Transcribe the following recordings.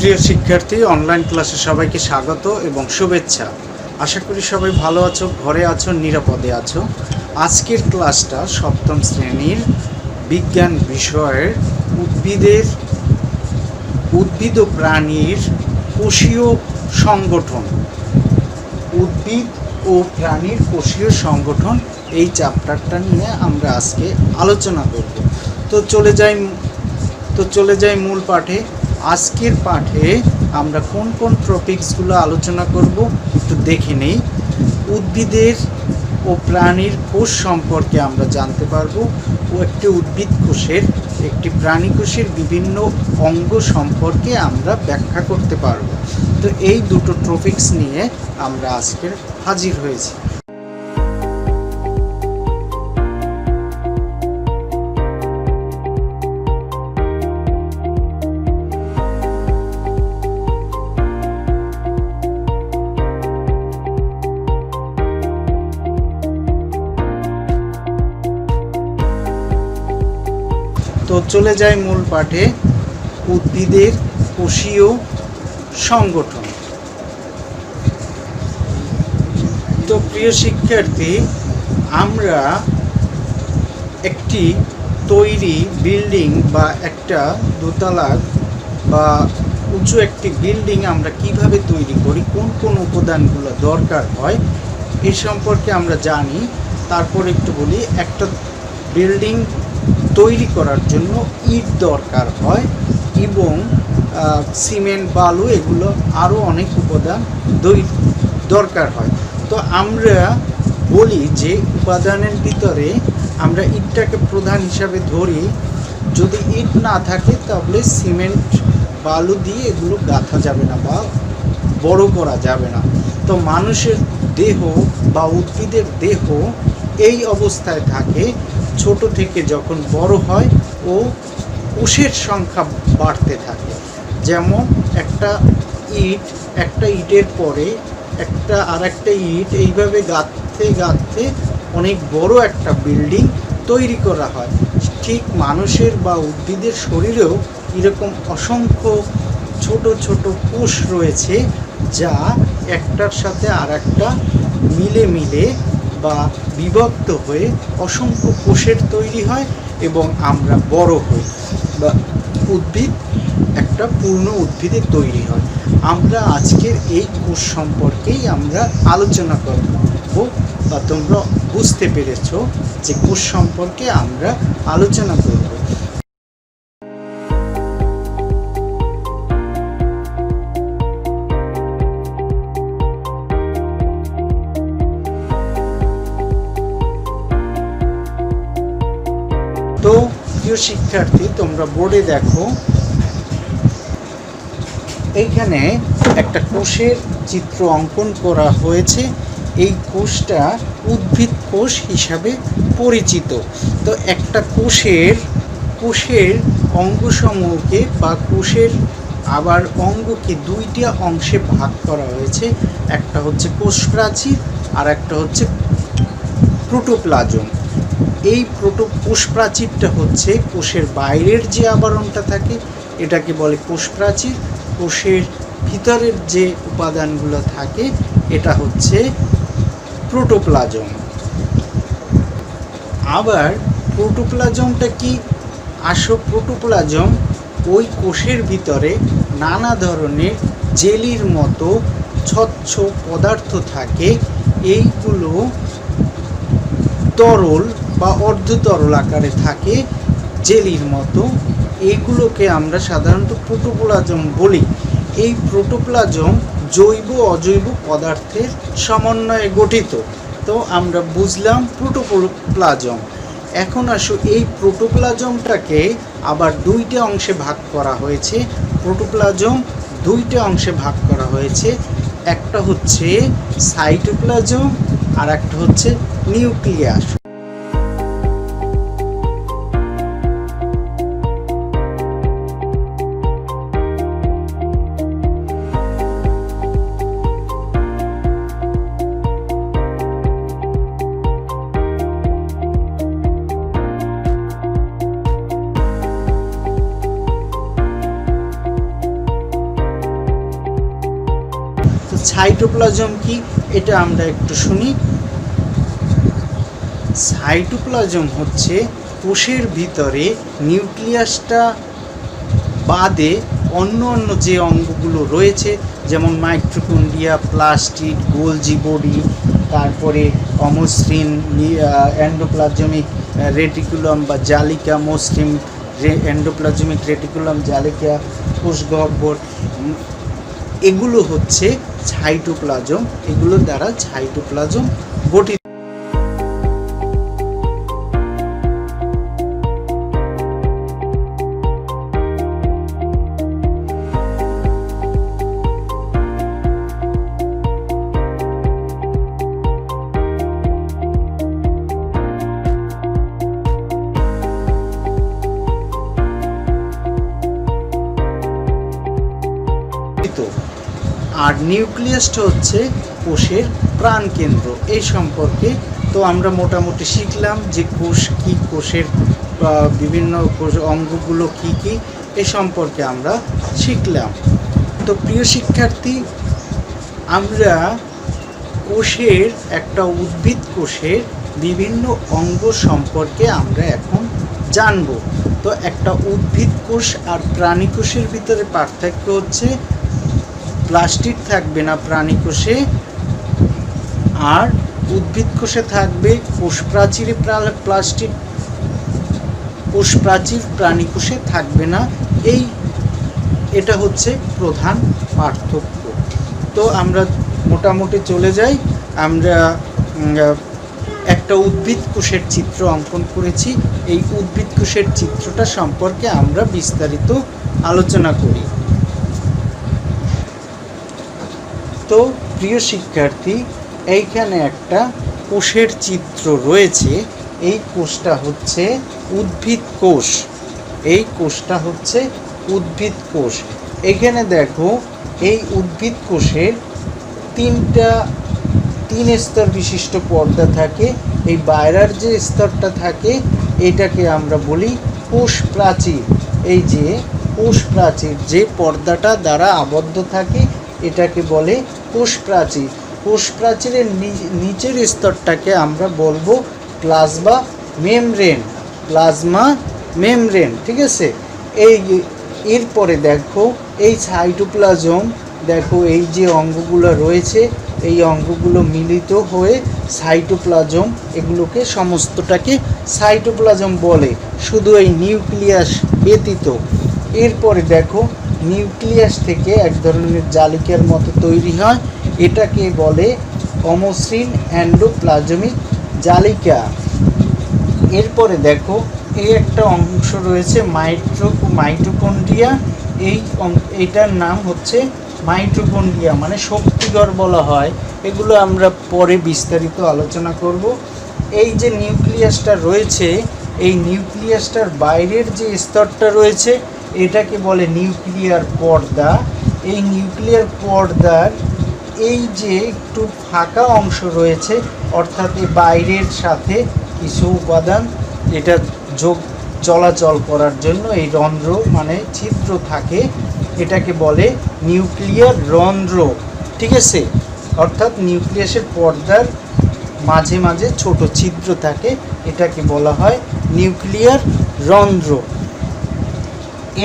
প্রিয় শিক্ষার্থী, অনলাইন ক্লাসে সবাইকে স্বাগত এবং শুভেচ্ছা। আশা করি সবাই ভালো আছো, ঘরে আছো, নিরাপদে আছো। আজকের ক্লাসটা সপ্তম শ্রেণীর বিজ্ঞান বিষয়ের উদ্ভিদ ও প্রাণীর কোষীয় সংগঠন, উদ্ভিদ ও প্রাণীর কোষীয় সংগঠন, এই চ্যাপ্টারটা নিয়ে আমরা আজকে আলোচনা করব। তো চলে যাই মূল পাঠে। আজকের পাঠে আমরা কোন কোন টপিকসগুলো আলোচনা করব একটু দেখে নেই। উদ্ভিদের ও প্রাণীর কোষ সম্পর্কে আমরা জানতে পারবো ও একটি উদ্ভিদ কোষের একটি প্রাণী কোষের বিভিন্ন অঙ্গ সম্পর্কে আমরা ব্যাখ্যা করতে পারবো। তো এই দুটো টপিকস নিয়ে আমরা আজকের হাজির হয়েছি। তো চলে যাই মূল পাঠে। উদ্ভিদের কোষীয় সংগঠন। তো প্রিয় শিক্ষার্থী, আমরা একটি তৈরি বিল্ডিং বা একটা দোতলা বা উঁচু একটি বিল্ডিং আমরা কিভাবে তৈরি করি, কোন কোন উপাদানগুলো দরকার হয় এই সম্পর্কে আমরা জানি। তারপর একটু বলি, একটা বিল্ডিং তৈরি করার জন্য ইট দরকার হয় এবং সিমেন্ট, বালু, এগুলো আরও অনেক উপাদান দরকার হয়। তো আমরা বলি যে উপাদানের ভিতরে আমরা ইটটাকে প্রধান হিসাবে ধরি। যদি ইট না থাকে তাহলে সিমেন্ট, বালু দিয়ে এগুলো গাঁথা যাবে না বা বড় করা যাবে না। তো মানুষের দেহ বা উদ্ভিদের দেহ এই অবস্থায় থাকে। ছোট থেকে যখন বড় হয় ও কোষের সংখ্যা বাড়তে থাকে। যেমন একটা ইটের পরে আর একটা ইট, এইভাবে গাঁথতে অনেক বড় একটা বিল্ডিং তৈরি করা হয়। ঠিক মানুষের বা উদ্ভিদের শরীরেও এরকম অসংখ্য ছোট ছোট কোষ রয়েছে, যা একটার সাথে আর একটা মিলে বা বিভক্ত হয়ে অসংখ্য কোষের তৈরি হয় এবং আমরা বড় হই বা উদ্ভিদ একটা পূর্ণ উদ্ভিদের তৈরি হয়। আমরা আজকের এই কোষ সম্পর্কেই আমরা আলোচনা করব বা তোমরা বুঝতে পেরেছো যে কোষ সম্পর্কে আমরা আলোচনা করব। তো প্রিয় শিক্ষার্থী, তোমরা বোর্ডে দেখো, এইখানে একটা কোষের চিত্র অঙ্কন করা হয়েছে। এই কোষটা উদ্ভিদ কোষ হিসাবে পরিচিত। তো একটা কোষের অঙ্গসমূহকে বা কোষের আবার অঙ্গকে দুইটা অংশে ভাগ করা হয়েছে। একটা হচ্ছে কোষ প্রাচীর আর একটা হচ্ছে প্রোটোপ্লাজম। এই কোষ প্রাচীরটা হচ্ছে কোষের বাইরের যে আবরণটা থাকে, এটাকে বলে কোষ প্রাচীর। কোষের ভিতরের যে উপাদানগুলো থাকে এটা হচ্ছে প্রোটোপ্লাজম। আবার প্রোটোপ্লাজমটা কি? প্রোটোপ্লাজম ওই কোষের ভিতরে নানা ধরনের জেলির মতো স্বচ্ছ পদার্থ থাকে। এইগুলো তরল বা অর্ধতরল আকারে থাকে, জেলির মতো। এইগুলোকে আমরা সাধারণত প্রোটোপ্লাজম বলি। এই প্রোটোপ্লাজম জৈব অজৈব পদার্থের সমন্বয়ে গঠিত। তো আমরা বুঝলাম প্রোটোপ্লাজম। এখন আসো, এই প্রোটোপ্লাজমটাকে আবার দুইটা অংশে ভাগ করা হয়েছে। প্রোটোপ্লাজম দুইটা অংশে ভাগ করা হয়েছে। একটা হচ্ছে সাইটোপ্লাজম আর একটা হচ্ছে নিউক্লিয়াস। সাইটোপ্লাজম কি, এটা আমরা একটু শুনি। সাইটোপ্লাজম হচ্ছে কোষের ভিতরে নিউক্লিয়াসটা বাদে অন্য অন্য যে অঙ্গগুলো রয়েছে, যেমন মাইটোকন্ড্রিয়া, প্লাস্টিড, গোলজি বডি, তারপরে অমসৃণ এন্ডোপ্লাজমিক রেটিকুলাম বা জালিকা, মসৃণ এন্ডোপ্লাজমিক রেটিকুলাম, জালিকা, কোষগহ্বর, এগুলো হচ্ছে সাইটোপ্লাজম। এগুলো দ্বারা সাইটোপ্লাজম গঠিত। আর নিউক্লিয়াসটা হচ্ছে কোষের প্রাণকেন্দ্র। এই সম্পর্কে তো আমরা মোটামুটি শিখলাম যে কোষ কি, কোষের বিভিন্ন অঙ্গগুলো কি কি, এ সম্পর্কে আমরা শিখলাম। তো প্রিয় শিক্ষার্থী, আমরা কোষের একটা উদ্ভিদ কোষের বিভিন্ন অঙ্গ সম্পর্কে আমরা এখন জানব। তো একটা উদ্ভিদ কোষ আর প্রাণী কোষের ভিতরে পার্থক্য হচ্ছে প্লাস্টিড থাকবে না প্রাণী কোষে, আর উদ্ভিদ কোষে থাকবে কোষ প্রাচীরে প্লাস্টিড, কোষ প্রাচীর প্রাণী কোষে থাকবে না। এটা হচ্ছে প্রধান পার্থক্য। তো আমরা মোটামুটি চলে যাই। আমরা একটা উদ্ভিদ কোষের চিত্র অঙ্কন করেছি। এই উদ্ভিদ কোষের চিত্রটা সম্পর্কে আমরা বিস্তারিত আলোচনা করি। তো প্রিয় শিক্ষার্থী, এইখানে একটা কোষের চিত্র রয়েছে। এই কোষটা হচ্ছে উদ্ভিদ কোষ। এই কোষটা হচ্ছে উদ্ভিদ কোষ। এখানে দেখো, এই উদ্ভিদ কোষের তিন স্তর বিশিষ্ট পর্দা থাকে। এই বাইরের যে স্তরটা থাকে এটাকে আমরা বলি কোষ প্রাচীর। এই যে কোষ প্রাচীর, যে পর্দাটা দ্বারা আবদ্ধ থাকে, এটাকে বলে কোষ প্রাচীর। কোষ প্রাচীরের নিচের স্তরটাকে আমরা বলবো প্লাজমা মেমব্রেন। প্লাজমা মেমব্রেন, ঠিক আছে। এরপরে দেখো, এই সাইটোপ্লাজম, দেখো এই যে অঙ্গগুলো রয়েছে, এই অঙ্গগুলো মিলিত হয়ে সাইটোপ্লাজম, এগুলোকে সমস্তটাকে সাইটোপ্লাজম বলে, শুধু এই নিউক্লিয়াস ব্যতীত। এরপরে দেখো, নিউক্লিয়াস থেকে এক ধরনের জালিকার মতো তৈরি হয়, এটাকে বলে অমসৃণ এন্ডোপ্লাজমিক জালিকা। এরপরে দেখো, এই একটা অংশ রয়েছে মাইটোকন্ড্রিয়া। এইটার নাম হচ্ছে মাইটোকন্ড্রিয়া, মানে শক্তিঘর বলা হয়। এগুলো আমরা পরে বিস্তারিত আলোচনা করব। এই যে নিউক্লিয়াসটা রয়েছে, এই নিউক্লিয়াসটার বাইরের যে স্তরটা রয়েছে এটাকে বলে নিউক্লিয়ার পর্দা। এই নিউক্লিয়ার পর্দার এই যে একটু ফাঁকা অংশ রয়েছে, অর্থাৎ এই বাইরের সাথে কিছু উপাদান এটা চলাচল করার জন্য এই রন্ধ্র মানে ছিদ্র থাকে, এটাকে বলে নিউক্লিয়ার রন্ধ্র, ঠিক আছে। অর্থাৎ নিউক্লিয়াসের পর্দার মাঝে মাঝে ছোট ছিদ্র থাকে, এটাকে বলা হয় নিউক্লিয়ার রন্ধ্র।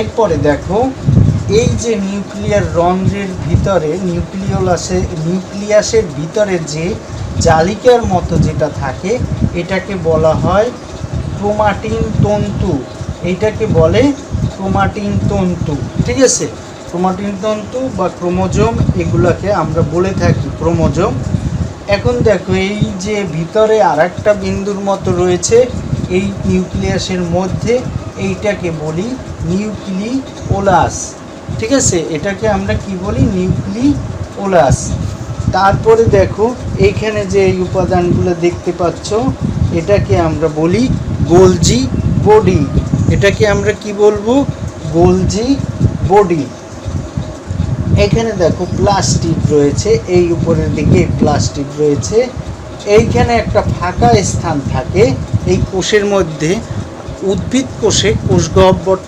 এরপরে দেখো, এই যে নিউক্লিয়ার রন্ধ্রের ভিতরে নিউক্লিয়াসের ভিতরে যে জালিকার মতো যেটা থাকে, এটাকে বলা হয় ক্রোমাটিন তন্তু। এইটাকে বলে ক্রোমাটিন তন্তু, ঠিক আছে। ক্রোমাটিন তন্তু বা ক্রোমোজোম, এগুলোকে আমরা বলে থাকি ক্রোমোজোম। এখন দেখো, এই যে ভিতরে আরেকটা বিন্দুর মতো রয়েছে এই নিউক্লিয়াসের মধ্যে, এইটাকে বলি নিউক্লিওলাস, ঠিক আছে। এটাকে আমরা কি বলি? নিউক্লিওলাস। তারপরে দেখো, এইখানে যে এই উপাদানগুলো দেখতে পাচ্ছ, এটাকে আমরা বলি গোলজি বডি। এটাকে আমরা কি বলবো? Golgi body. এখানে দেখো প্লাস্টিড রয়েছে, এই উপরের দিকে প্লাস্টিড রয়েছে। এইখানে একটা ফাঁকা স্থান থাকে এই কোষের মধ্যে। উদ্ভিদ কোষে কোষগহ্বর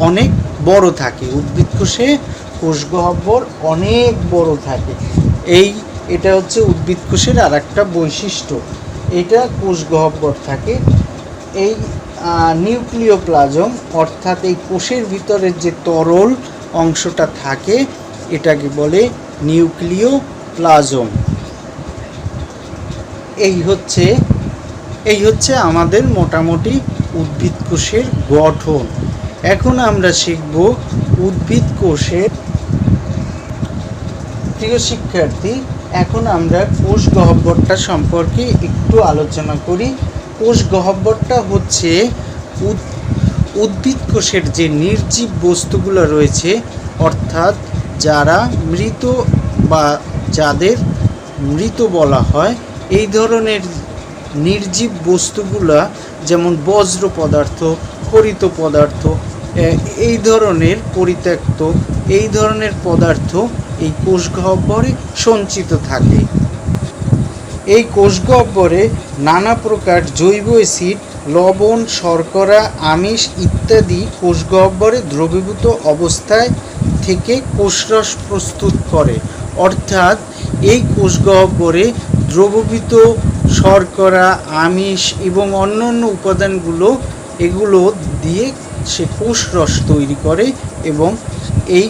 অনেক বড় থাকে। উদ্ভিদ কোষে কোষগহ্বর অনেক বড় থাকে। এটা হচ্ছে উদ্ভিদ কোষের আর একটা বৈশিষ্ট্য, এটা কোষগহ্বর থাকে। এই নিউক্লিওপ্লাজম অর্থাৎ এই কোষের ভিতরের যে তরল অংশটা থাকে এটাকে বলে নিউক্লিওপ্লাজম। এই হচ্ছে আমাদের মোটামুটি উদ্ভিদ কোষের গঠন। এখন আমরা শিখব উদ্ভিদ কোষের। প্রিয় শিক্ষার্থী, এখন আমরা কোষগহ্বরটা সম্পর্কে একটু আলোচনা করি। কোষগহ্বরটা হচ্ছে উদ্ভিদ কোষের যে নির্জীব বস্তুগুলো রয়েছে, অর্থাৎ যারা মৃত বা যাদের মৃত বলা হয়, এই ধরনের নির্জীব বস্তুগুলা যেমন বজ্র পদার্থ, হরিত পদার্থ, এই ধরনের পরিত্যক্ত এই ধরনের পদার্থ এই কোষগহ্বরে সঞ্চিত থাকে। এই কোষগহ্বরে নানা প্রকার জৈব অ্যাসিড, লবণ, শর্করা, আমিষ ইত্যাদি কোষগহ্বরে দ্রবীভূত অবস্থায় থেকে কোষরস প্রস্তুত করে। অর্থাৎ এই কোষগহ্বরে দ্রবীভূত শর্করা, আমিষ এবং অন্যান্য উপাদানগুলো এগুলো দিয়ে সে কোষরস তৈরি করে এবং এই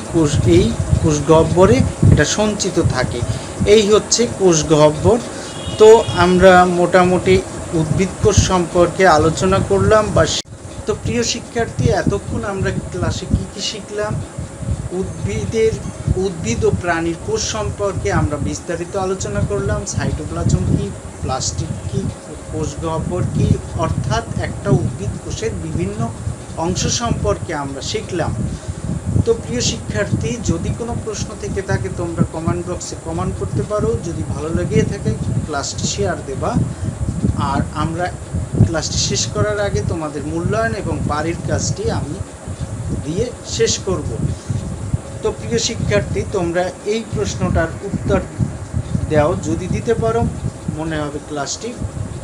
কোষগহ্বরে এটা সঞ্চিত থাকে। এই হচ্ছে কোষগহ্বর। তো আমরা মোটামুটি উদ্ভিদ কোষ সম্পর্কে আলোচনা করলাম। তো প্রিয় শিক্ষার্থী, এতক্ষণ আমরা ক্লাসে কী কী শিখলাম? উদ্ভিদ ও প্রাণীর কোষ সম্পর্কে আমরা বিস্তারিত আলোচনা করলাম। সাইটোপ্লাজম কী, প্লাস্টিক কী, কোষগহ্বর কী, অর্থাৎ একটা উদ্ভিদ কোষের বিভিন্ন অংশ সম্পর্কে আমরা শিখলাম। তো প্রিয় শিক্ষার্থী, যদি কোনো প্রশ্ন থেকে থাকে তোমরা কমেন্ট বক্সে কমেন্ট করতে পারো। যদি ভালো লেগে থাকে ক্লাসটি শেয়ার দেবা। আর আমরা ক্লাসটি শেষ করার আগে তোমাদের মূল্যায়ন এবং বাড়ির কাজটি আমি দিয়ে শেষ করব। তো প্রিয় শিক্ষার্থী, তোমরা এই প্রশ্নটার উত্তর দাও। যদি দিতে পারো মনে হবে ক্লাসটি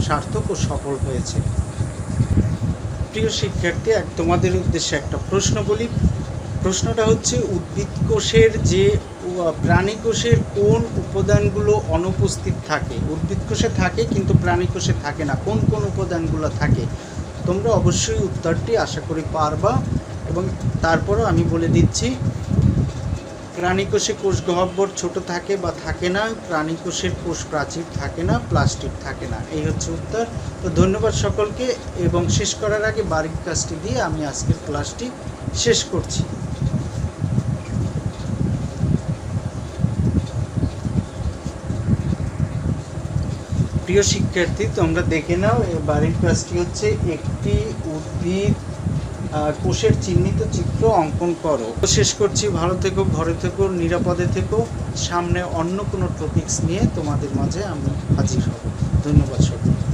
সার্থক ও সফল হয়েছে। প্রিয় শিক্ষার্থী, তোমাদের উদ্দেশ্যে একটা প্রশ্ন বলি। প্রশ্নটা হচ্ছে, উদ্ভিদ কোষের যে প্রাণী কোষের কোন উপাদানগুলো অনুপস্থিত থাকে? উদ্ভিদ কোষে থাকে কিন্তু প্রাণী কোষে থাকে না, কোন কোন উপাদানগুলো থাকে? তোমরা অবশ্যই উত্তরটি আশা করি পারবা। এবং তারপরও আমি বলে দিচ্ছি, প্রাণী কোষে কোষগহ্বর ছোট থাকে বা থাকে না, প্রাণী কোষের কোষ প্রাচীর থাকে না, প্লাস্টিক থাকে না। এই হচ্ছে উত্তর। তো ধন্যবাদ সকলকে। এবং শেষ করার আগে বাড়ির কাজটি দিয়ে আমি আজকের ক্লাসটি শেষ করছি। প্রিয় শিক্ষার্থী, তোমরা দেখে নাও, এই বাড়ির কাজটি হচ্ছে একটি উদ্ভিদ কোষের চিহ্নিত চিত্র অঙ্কন করো। শেষ করছি। ভালো থেকো, ঘরে থেকো, নিরাপদে থেকো। সামনে অন্য কোনো টপিকস নিয়ে তোমাদের মাঝে আমি হাজির হব। ধন্যবাদ সকলকে।